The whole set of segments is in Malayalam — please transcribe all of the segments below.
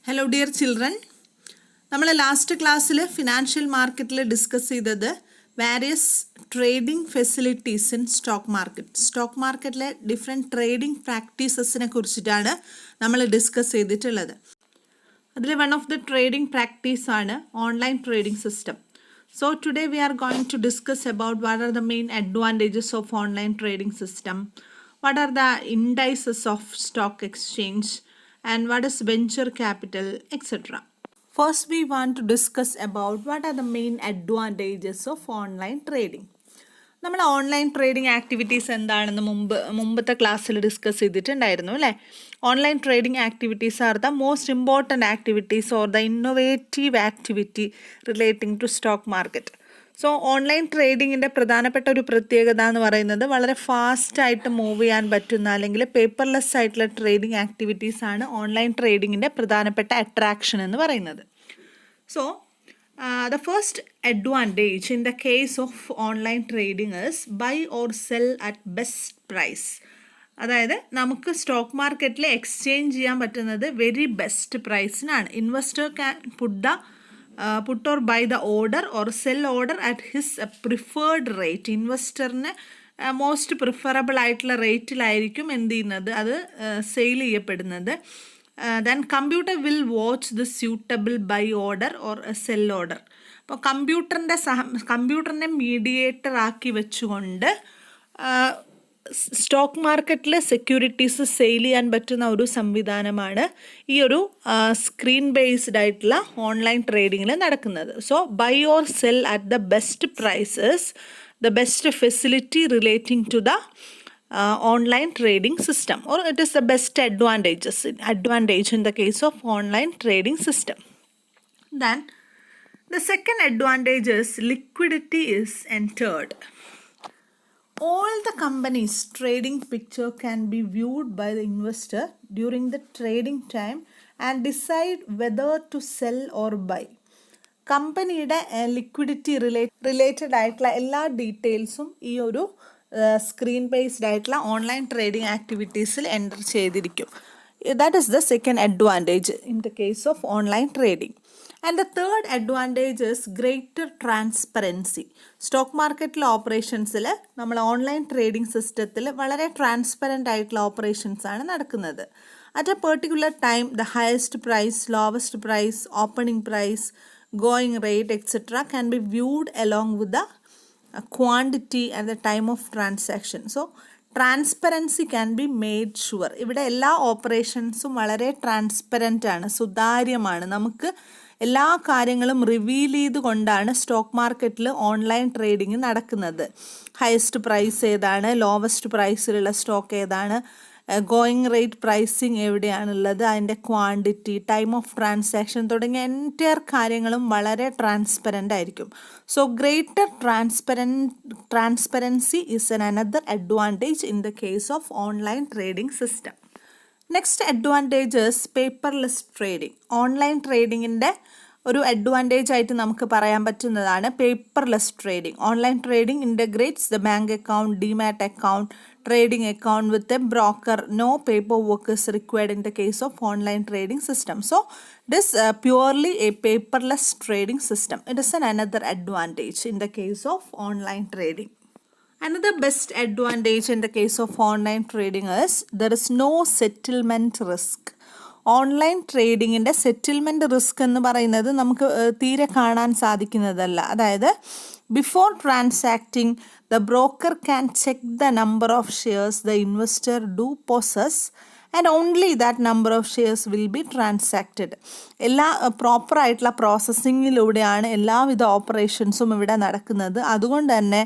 Hello dear children. നമ്മൾ ലാസ്റ്റ് ക്ലാസ്സിൽ ഫിനാൻഷ്യൽ മാർക്കറ്റിൽ ഡിസ്കസ് ചെയ്തത് various trading facilities in stock market. Stock മാർക്കറ്റിലെ ഡിഫറെൻറ്റ് ട്രേഡിംഗ് പ്രാക്ടീസസിനെ കുറിച്ചിട്ടാണ് നമ്മൾ ഡിസ്കസ് ചെയ്തിട്ടുള്ളത്. അതിൽ വൺ ഓഫ് ദി ട്രേഡിംഗ് പ്രാക്ടീസാണ് online trading system. So today we are going to discuss about what are the main advantages of online trading system, what are the indices of stock exchange, and what is venture capital, etc. First we want to discuss about what are the main advantages of online trading. നമ്മൾ ഓൺലൈൻ ട്രേഡിംഗ് ആക്ടിവിറ്റീസ് എന്താണെന്ന് മുമ്പത്തെ ക്ലാസ്സിൽ ഡിസ്കസ് ചെയ്തിട്ടുണ്ടായിരുന്നു അല്ലേ. Online trading activities are the most important activities or the innovative activity relating to stock market. So online ട്രേഡിങ്ങിൻ്റെ പ്രധാനപ്പെട്ട ഒരു പ്രത്യേകത എന്ന് പറയുന്നത് വളരെ ഫാസ്റ്റായിട്ട് മൂവ് ചെയ്യാൻ പറ്റുന്ന അല്ലെങ്കിൽ പേപ്പർലെസ് ആയിട്ടുള്ള ട്രേഡിംഗ് ആക്ടിവിറ്റീസാണ് ഓൺലൈൻ ട്രേഡിങ്ങിൻ്റെ പ്രധാനപ്പെട്ട അട്രാക്ഷൻ എന്ന് പറയുന്നത്. So the first advantage in the case of online trading is buy or sell at best price. അതായത് നമുക്ക് സ്റ്റോക്ക് മാർക്കറ്റിൽ എക്സ്ചേഞ്ച് ചെയ്യാൻ പറ്റുന്നത് വെരി ബെസ്റ്റ് പ്രൈസിനാണ്. Investor can put or buy the order or sell order at his preferred rate. ഇൻവെസ്റ്ററിന് മോസ്റ്റ് പ്രിഫറബിൾ ആയിട്ടുള്ള റേറ്റിലായിരിക്കും എന്ത് ചെയ്യുന്നത്, അത് സെയിൽ ചെയ്യപ്പെടുന്നത്. Then computer will watch the suitable buy order or a sell order. അപ്പോൾ കമ്പ്യൂട്ടറിനെ മീഡിയേറ്റർ ആക്കി വെച്ചുകൊണ്ട് സ്റ്റോക്ക് മാർക്കറ്റിൽ സെക്യൂരിറ്റീസ് സെയിൽ ചെയ്യാൻ പറ്റുന്ന ഒരു സംവിധാനമാണ് ഈ ഒരു സ്ക്രീൻ ബേസ്ഡ് ആയിട്ടുള്ള ഓൺലൈൻ ട്രേഡിങ്ങിൽ നടക്കുന്നത്. So buy or sell at the best prices the best facility relating to the online trading system, or it is the best advantage in the case of online trading system. Then the second advantage is liquidity is entered. All the companies trading picture can be viewed by the investor during the trading time and decide whether to sell or buy. കമ്പനിയുടെ ലിക്വിഡിറ്റി റിലേറ്റഡ് ആയിട്ടുള്ള എല്ലാ ഡീറ്റെയിൽസും ഈ ഒരു സ്ക്രീൻ ബേസ്ഡ് ആയിട്ടുള്ള ഓൺലൈൻ ട്രേഡിംഗ് ആക്ടിവിറ്റീസിൽ എൻ്റർ ചെയ്തിരിക്കും. That is the second advantage in the case of online trading. And the third advantage is greater transparency. Stock മാർക്കറ്റിലെ ഓപ്പറേഷൻസിൽ നമ്മൾ ഓൺലൈൻ ട്രേഡിംഗ് സിസ്റ്റത്തിൽ വളരെ ട്രാൻസ്പെറൻ്റ് ആയിട്ടുള്ള ഓപ്പറേഷൻസാണ് നടക്കുന്നത്. At a particular time the highest price, lowest price, opening price, going rate, etc. can be viewed along with the quantity at the time of transaction. So transparency can be made sure. ഇവിടെ എല്ലാ ഓപ്പറേഷൻസും വളരെ ട്രാൻസ്പെറൻ്റ് ആണ്, സുതാര്യമാണ്. നമുക്ക് എല്ലാ കാര്യങ്ങളും റിവീൽ ചെയ്തുകൊണ്ടാണ് സ്റ്റോക്ക് മാർക്കറ്റിൽ ഓൺലൈൻ ട്രേഡിംഗ് നടക്കുന്നത്. ഹയസ്റ്റ് പ്രൈസ് ഏതാണ്, ലോവസ്റ്റ് പ്രൈസിലുള്ള സ്റ്റോക്ക് ഏതാണ്, ഗോയിങ് റേറ്റ് പ്രൈസിങ് എവിടെയാണുള്ളത്, അതിൻ്റെ ക്വാണ്ടിറ്റി, ടൈം ഓഫ് ട്രാൻസാക്ഷൻ തുടങ്ങിയ എൻറ്റയർ കാര്യങ്ങളും വളരെ ട്രാൻസ്പെറൻ്റ് ആയിരിക്കും. So greater transparency is another advantage in the case of online trading system. Next advantage is paperless trading. Online ട്രേഡിങ്ങിൻ്റെ ഒരു അഡ്വാൻറ്റേജ് ആയിട്ട് നമുക്ക് പറയാൻ പറ്റുന്നതാണ് paperless trading. Online trading integrates the bank account, demat account, trading account with a broker. No paperwork is required in the case of online trading system. So this purely a paperless trading system. It is another advantage in the case of online trading. Another best advantage in the case of online trading is there is no settlement risk. Online ട്രേഡിങ്ങിൻ്റെ സെറ്റിൽമെൻറ്റ് റിസ്ക് എന്ന് പറയുന്നത് നമുക്ക് തീരെ കാണാൻ സാധിക്കുന്നതല്ല. അതായത് before transacting the broker can check the number of shares the investor do possess and only that number of shares will be transacted. എല്ലാ പ്രോപ്പറായിട്ടുള്ള പ്രോസസ്സിങ്ങിലൂടെയാണ് എല്ലാവിധ ഓപ്പറേഷൻസും ഇവിടെ നടക്കുന്നത്. അതുകൊണ്ട് തന്നെ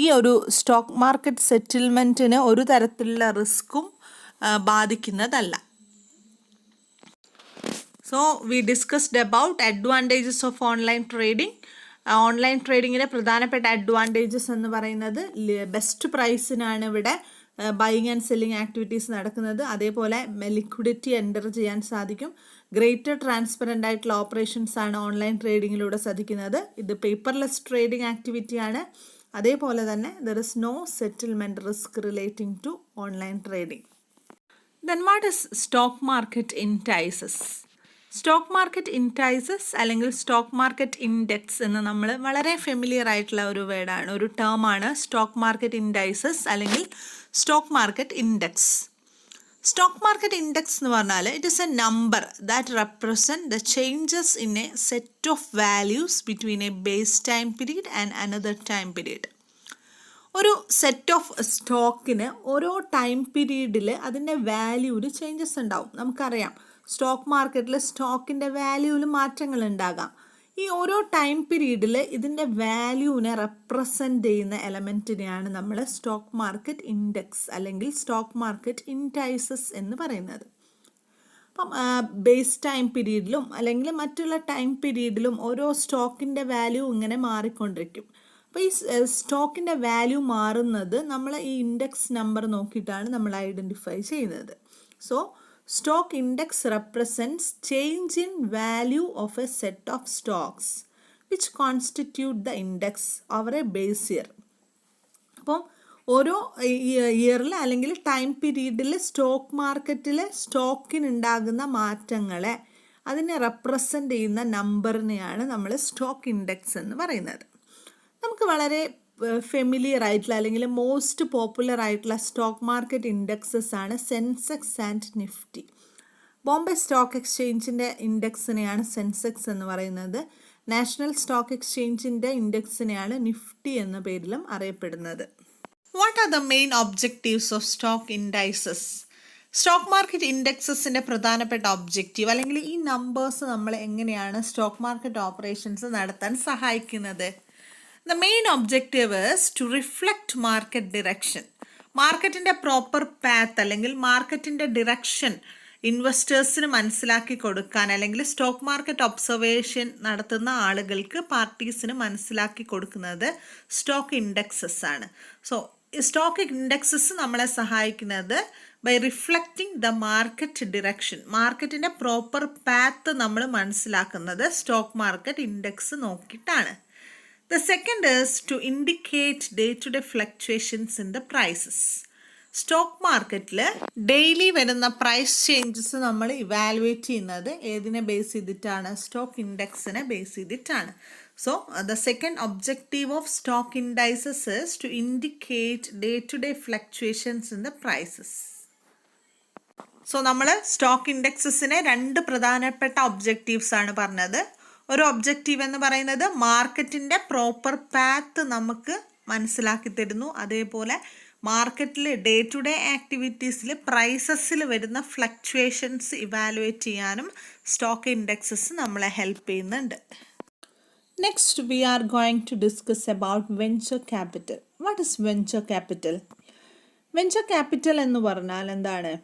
ഈ ഒരു സ്റ്റോക്ക് മാർക്കറ്റ് സെറ്റിൽമെൻറ്റിന് ഒരു തരത്തിലുള്ള റിസ്ക്കും ബാധിക്കുന്നതല്ല. So we discussed about advantages of online trading. Online ട്രേഡിങ്ങിൻ്റെ പ്രധാനപ്പെട്ട അഡ്വാൻറ്റേജസ് എന്ന് പറയുന്നത് ബെസ്റ്റ് പ്രൈസിനാണ് ഇവിടെ ബൈയിങ് ആൻഡ് സെല്ലിങ് ആക്ടിവിറ്റീസ് നടക്കുന്നത്. അതേപോലെ ലിക്വിഡിറ്റി എൻ്റർ ചെയ്യാൻ സാധിക്കും. ഗ്രേറ്റർ ട്രാൻസ്പെറൻ്റ് ആയിട്ടുള്ള ഓപ്പറേഷൻസ് ആണ് ഓൺലൈൻ ട്രേഡിങ്ങിലൂടെ സാധിക്കുന്നത്. ഇത് പേപ്പർലെസ് ട്രേഡിംഗ് ആക്ടിവിറ്റിയാണ്. അതേപോലെ തന്നെ there is no settlement risk relating to online trading. Then what is stock market indices? Stock market indices അല്ലെങ്കിൽ സ്റ്റോക്ക് മാർക്കറ്റ് ഇൻഡെക്സ് എന്ന് നമ്മൾ വളരെ ഫെമിലിയർ ആയിട്ടുള്ള ഒരു വേർഡാണ്, ഒരു ടേമാണ് സ്റ്റോക്ക് മാർക്കറ്റ് ഇൻഡൈസസ് അല്ലെങ്കിൽ stock market index. Stock market index എന്ന് പറഞ്ഞാൽ it is a number that represent the changes in A set of values between A base time period and another time period. ഒരു സെറ്റ് ഓഫ് സ്റ്റോക്കിന് ഓരോ ടൈം പീരീഡിൽ അതിൻ്റെ വാല്യൂവിൽ ചേഞ്ചസ് ഉണ്ടാവും. നമുക്കറിയാം സ്റ്റോക്ക് മാർക്കറ്റിൽ സ്റ്റോക്കിൻ്റെ വാല്യൂവിൽ മാറ്റങ്ങൾ ഉണ്ടാകാം. ഈ ഓരോ ടൈം പീരീഡിൽ ഇതിൻ്റെ വാല്യൂവിനെ റെപ്രസെൻ്റ് ചെയ്യുന്ന എലമെൻറ്റിനെയാണ് നമ്മൾ സ്റ്റോക്ക് മാർക്കറ്റ് ഇൻഡെക്സ് അല്ലെങ്കിൽ സ്റ്റോക്ക് മാർക്കറ്റ് ഇൻഡൈസസ് എന്ന് പറയുന്നത്. അപ്പം ബേസ് ടൈം പീരീഡിലും അല്ലെങ്കിൽ മറ്റുള്ള ടൈം പീരീഡിലും ഓരോ സ്റ്റോക്കിൻ്റെ വാല്യൂ ഇങ്ങനെ മാറിക്കൊണ്ടിരിക്കും. അപ്പോൾ ഈ സ്റ്റോക്കിൻ്റെ വാല്യൂ മാറുന്നത് നമ്മൾ ഈ ഇൻഡെക്സ് നമ്പർ നോക്കിയിട്ടാണ് നമ്മൾ ഐഡൻറ്റിഫൈ ചെയ്യുന്നത്. So stock index represents change in value of A set of Stokes which constitute the index over A base year. അപ്പം ഓരോ ഇയറിൽ അല്ലെങ്കിൽ ടൈം പീരീഡിൽ സ്റ്റോക്ക് മാർക്കറ്റിൽ സ്റ്റോക്കിനുണ്ടാകുന്ന മാറ്റങ്ങളെ അതിനെ റെപ്രസെൻ്റ് ചെയ്യുന്ന നമ്പറിനെയാണ് നമ്മൾ സ്റ്റോക്ക് ഇൻഡെക്സ് എന്ന് പറയുന്നത്. നമുക്ക് വളരെ ഫെമിലിയർ ആയിട്ടുള്ള അല്ലെങ്കിൽ മോസ്റ്റ് പോപ്പുലർ ആയിട്ടുള്ള സ്റ്റോക്ക് മാർക്കറ്റ് ഇൻഡെക്സസ് ആണ് സെൻസെക്സ് ആൻഡ് നിഫ്റ്റി. ബോംബെ സ്റ്റോക്ക് എക്സ്ചേഞ്ചിൻ്റെ ഇൻഡെക്സിനെയാണ് സെൻസെക്സ് എന്ന് പറയുന്നത്. നാഷണൽ സ്റ്റോക്ക് എക്സ്ചേഞ്ചിൻ്റെ ഇൻഡെക്സിനെയാണ് നിഫ്റ്റി എന്ന പേരിലും അറിയപ്പെടുന്നത്. What are the main objectives of stock indices? Stock market ഇൻഡെക്സസിൻ്റെ പ്രധാനപ്പെട്ട ഒബ്ജക്റ്റീവ് അല്ലെങ്കിൽ ഈ നമ്പേഴ്സ് നമ്മൾ എങ്ങനെയാണ് സ്റ്റോക്ക് മാർക്കറ്റ് ഓപ്പറേഷൻസ് നടത്താൻ സഹായിക്കുന്നത്? The main objective is to reflect market direction. മാർക്കറ്റിൻ്റെ പ്രോപ്പർ പാത്ത് അല്ലെങ്കിൽ മാർക്കറ്റിൻ്റെ ഡിറക്ഷൻ ഇൻവെസ്റ്റേഴ്സിന് മനസ്സിലാക്കി കൊടുക്കാൻ അല്ലെങ്കിൽ സ്റ്റോക്ക് മാർക്കറ്റ് ഒബ്സർവേഷൻ നടത്തുന്ന ആളുകൾക്ക് പാർട്ടീസിന് മനസ്സിലാക്കി കൊടുക്കുന്നത് സ്റ്റോക്ക് ഇൻഡെക്സസ് ആണ്. സോ സ്റ്റോക്ക് ഇൻഡെക്സസ് നമ്മളെ സഹായിക്കുന്നത് by reflecting the market direction. മാർക്കറ്റിൻ്റെ പ്രോപ്പർ പാത്ത് നമ്മൾ മനസ്സിലാക്കുന്നത് സ്റ്റോക്ക് മാർക്കറ്റ് ഇൻഡെക്സ് നോക്കിയിട്ടാണ്. The second is to indicate day-to-day fluctuations in the prices. Stock മാർക്കറ്റിൽ ഡെയിലി വരുന്ന പ്രൈസ് ചേഞ്ചസ് നമ്മൾ ഇവാലുവേറ്റ് ചെയ്യുന്നത് ഏതിനെ ബേസ് ചെയ്തിട്ടാണ്? സ്റ്റോക്ക് ഇൻഡെക്സിനെ ബേസ് ചെയ്തിട്ടാണ്. So the second objective of stock indices is to indicate day to day fluctuations in the prices. So നമ്മൾ സ്റ്റോക്ക് ഇൻഡെക്സസിനെ രണ്ട് പ്രധാനപ്പെട്ട ഒബ്ജക്റ്റീവ്സ് ആണ് പറഞ്ഞത്. ഒരു ഒബ്ജക്റ്റീവ് എന്ന് പറയുന്നത് മാർക്കറ്റിൻ്റെ പ്രോപ്പർ പാത്ത് നമുക്ക് മനസ്സിലാക്കി തരുന്നു. അതേപോലെ മാർക്കറ്റിൽ ഡേ ടു ഡേ ആക്ടിവിറ്റീസിൽ പ്രൈസസിൽ വരുന്ന ഫ്ലക്ച്വേഷൻസ് ഇവാലുവേറ്റ് ചെയ്യാനും സ്റ്റോക്ക് ഇൻഡെക്സസ് നമ്മളെ ഹെൽപ്പ് ചെയ്യുന്നുണ്ട്. Next we are going to discuss about venture capital. What is venture capital? Venture capital എന്ന് പറഞ്ഞാൽ എന്താണ്?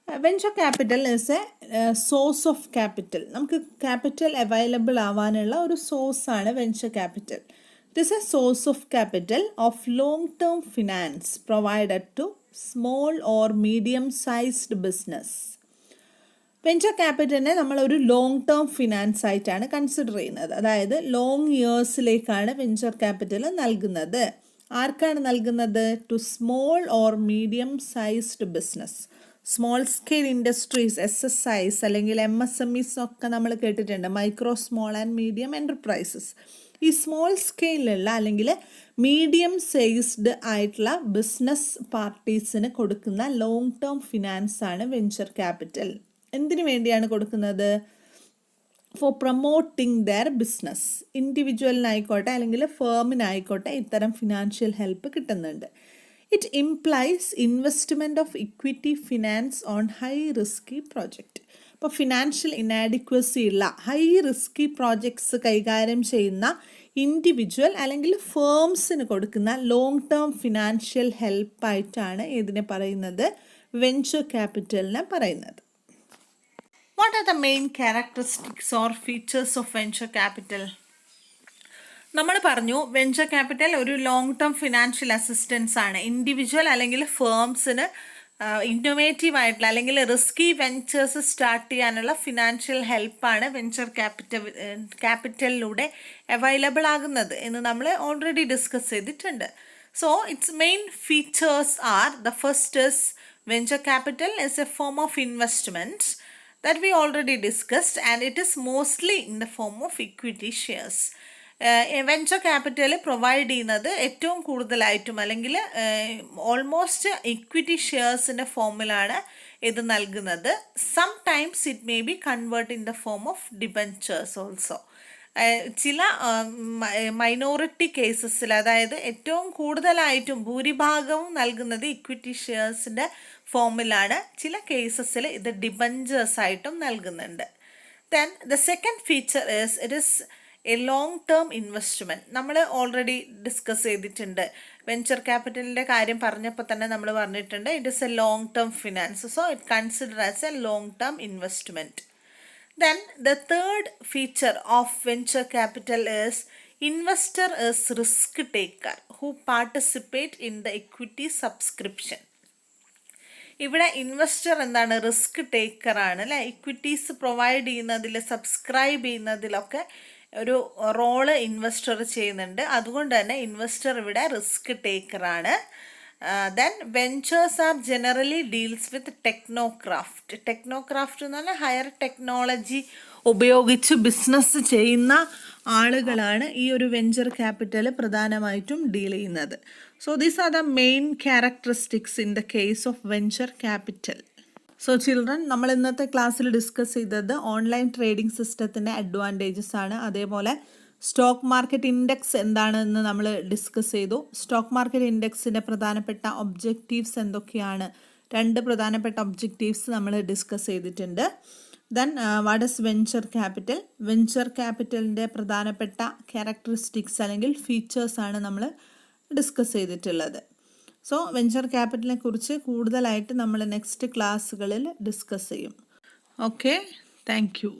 Venture capital is a source of capital. നമുക്ക് ക്യാപിറ്റൽ അവൈലബിൾ ആവാനുള്ള ഒരു സോഴ്സാണ് venture capital. It is a source of capital of long term finance provided to small or medium sized business. വെഞ്ചർ ക്യാപിറ്റലിനെ നമ്മൾ ഒരു ലോങ് ടേം ഫിനാൻസ് ആയിട്ടാണ് കൺസിഡർ ചെയ്യുന്നത്. അതായത് ലോങ് ഇയേഴ്സിലേക്കാണ് വെഞ്ചർ ക്യാപിറ്റൽ നൽകുന്നത്. ആർക്കാണ് നൽകുന്നത്? To small or medium sized business. Small scale industries, SSIs അല്ലെങ്കിൽ MSMEs ഒക്കെ നമ്മൾ കേട്ടിട്ടുണ്ട്. Micro small and medium enterprises. ഈ സ്മോൾ സ്കെയിലുള്ള അല്ലെങ്കിൽ മീഡിയം സൈസ്ഡ് ആയിട്ടുള്ള ബിസിനസ് പാർട്ടീസിന് കൊടുക്കുന്ന ലോങ് ടേം ഫിനാൻസ് ആണ് വെഞ്ചർ ക്യാപിറ്റൽ. എന്തിനു വേണ്ടിയാണ് കൊടുക്കുന്നത്? For promoting their business. ഇൻഡിവിജ്വലിനായിക്കോട്ടെ അല്ലെങ്കിൽ ഫേമിനായിക്കോട്ടെ ഇത്തരം ഫിനാൻഷ്യൽ ഹെൽപ്പ് കിട്ടുന്നുണ്ട്. It implies investment of equity finance on high risky project. ഇപ്പോൾ ഫിനാൻഷ്യൽ ഇനാഡിക്വസി ഉള്ള ഹൈ റിസ്കി പ്രോജക്ട്സ് കൈകാര്യം ചെയ്യുന്ന ഇൻഡിവിജ്വൽ അല്ലെങ്കിൽ ഫേംസിന് കൊടുക്കുന്ന ലോങ് ടേം ഫിനാൻഷ്യൽ ഹെൽപ്പായിട്ടാണ് ഇതിനെ പറയുന്നത്? വെഞ്ചർ ക്യാപിറ്റലിനെ പറയുന്നത്. What are the main characteristics or features of venture capital? നമ്മൾ പറഞ്ഞു വെഞ്ചർ ക്യാപിറ്റൽ ഒരു ലോങ് ടേം ഫിനാൻഷ്യൽ അസിസ്റ്റൻസ് ആണ്. ഇൻഡിവിജ്വൽ അല്ലെങ്കിൽ ഫേംസിന് ഇന്നോവേറ്റീവ് ആയിട്ടുള്ള അല്ലെങ്കിൽ റിസ്കി വെഞ്ചേഴ്സ് സ്റ്റാർട്ട് ചെയ്യാനുള്ള ഫിനാൻഷ്യൽ ഹെൽപ്പാണ് വെഞ്ചർ ക്യാപിറ്റലിലൂടെ അവൈലബിൾ ആകുന്നത് എന്ന് നമ്മൾ ഓൾറെഡി ഡിസ്കസ് ചെയ്തിട്ടുണ്ട്. So it's main features are: the first is venture capital is A form of investment that we already discussed, and it is mostly in the form of equity shares. Venture capital provide ചെയ്യുന്നത് ഏറ്റവും കൂടുതലായിട്ടും അല്ലെങ്കിൽ ഓൾമോസ്റ്റ് ഇക്വിറ്റി ഷെയർസിൻ്റെ ഫോമിലാണ് ഇത് നൽകുന്നത്. Sometimes it may be convert in the form of debentures also. ചില മൈനോറിറ്റി കേസസിൽ, അതായത് ഏറ്റവും കൂടുതലായിട്ടും ഭൂരിഭാഗവും നൽകുന്നത് ഇക്വിറ്റി ഷെയർസിൻ്റെ ഫോമിലാണ്. ചില കേസസിൽ ഇത് ഡിബഞ്ചേഴ്സ് ആയിട്ടും നൽകുന്നുണ്ട്. Then the second feature is it is A long term investment. നമ്മൾ ഓൾറെഡി ഡിസ്കസ് ചെയ്തിട്ടുണ്ട്. വെഞ്ചർ ക്യാപിറ്റലിൻ്റെ കാര്യം പറഞ്ഞപ്പോൾ തന്നെ നമ്മൾ പറഞ്ഞിട്ടുണ്ട് it is A long term finance. So it consider as A long term investment. Then the third feature of venture capital is investor is risk taker who participate in the equity subscription. ഇവിടെ ഇൻവെസ്റ്റർ എന്താണ്? റിസ്ക് ടേക്കർ ആണ് അല്ലേ. ഇക്വിറ്റീസ് പ്രൊവൈഡ് ചെയ്യുന്നതിൽ, സബ്സ്ക്രൈബ് ചെയ്യുന്നതിലൊക്കെ ഒരു റോള് ഇൻവെസ്റ്റർ ചെയ്യുന്നുണ്ട്. അതുകൊണ്ട് തന്നെ ഇൻവെസ്റ്റർ ഇവിടെ റിസ്ക് ടേക്കറാണ്. Then ventures are generally deals with technocraft. Technocraft എന്ന് പറഞ്ഞാൽ ഹയർ ടെക്നോളജി ഉപയോഗിച്ച് ബിസിനസ് ചെയ്യുന്ന ആളുകളാണ് ഈ ഒരു വെഞ്ചർ ക്യാപിറ്റൽ പ്രധാനമായിട്ടും ഡീൽ ചെയ്യുന്നത്. So these are the main characteristics in the case of venture capital. So children, നമ്മൾ ഇന്നത്തെ ക്ലാസ്സിൽ ഡിസ്കസ് ചെയ്തത് ഓൺലൈൻ ട്രേഡിംഗ് സിസ്റ്റത്തിൻ്റെ അഡ്വാൻറ്റേജസ് ആണ്. അതേപോലെ സ്റ്റോക്ക് മാർക്കറ്റ് ഇൻഡെക്സ് എന്താണെന്ന് നമ്മൾ ഡിസ്കസ് ചെയ്തു. സ്റ്റോക്ക് മാർക്കറ്റ് ഇൻഡെക്സിൻ്റെ പ്രധാനപ്പെട്ട ഒബ്ജക്റ്റീവ്സ് എന്തൊക്കെയാണ്? 2 പ്രധാനപ്പെട്ട ഒബ്ജക്റ്റീവ്സ് നമ്മൾ ഡിസ്കസ് ചെയ്തിട്ടുണ്ട്. Then what is venture capital? Venture ക്യാപിറ്റലിൻ്റെ പ്രധാനപ്പെട്ട ക്യാരക്ടറിസ്റ്റിക്സ് അല്ലെങ്കിൽ ഫീച്ചേഴ്സാണ് നമ്മൾ ഡിസ്കസ് ചെയ്തിട്ടുള്ളത്. സോ വെഞ്ചർ ക്യാപിറ്റലിനെ കുറിച്ച് കൂടുതലായിട്ട് നമ്മൾ നെക്സ്റ്റ് ക്ലാസ്സുകളിൽ ഡിസ്കസ് ചെയ്യും. Okay, thank you.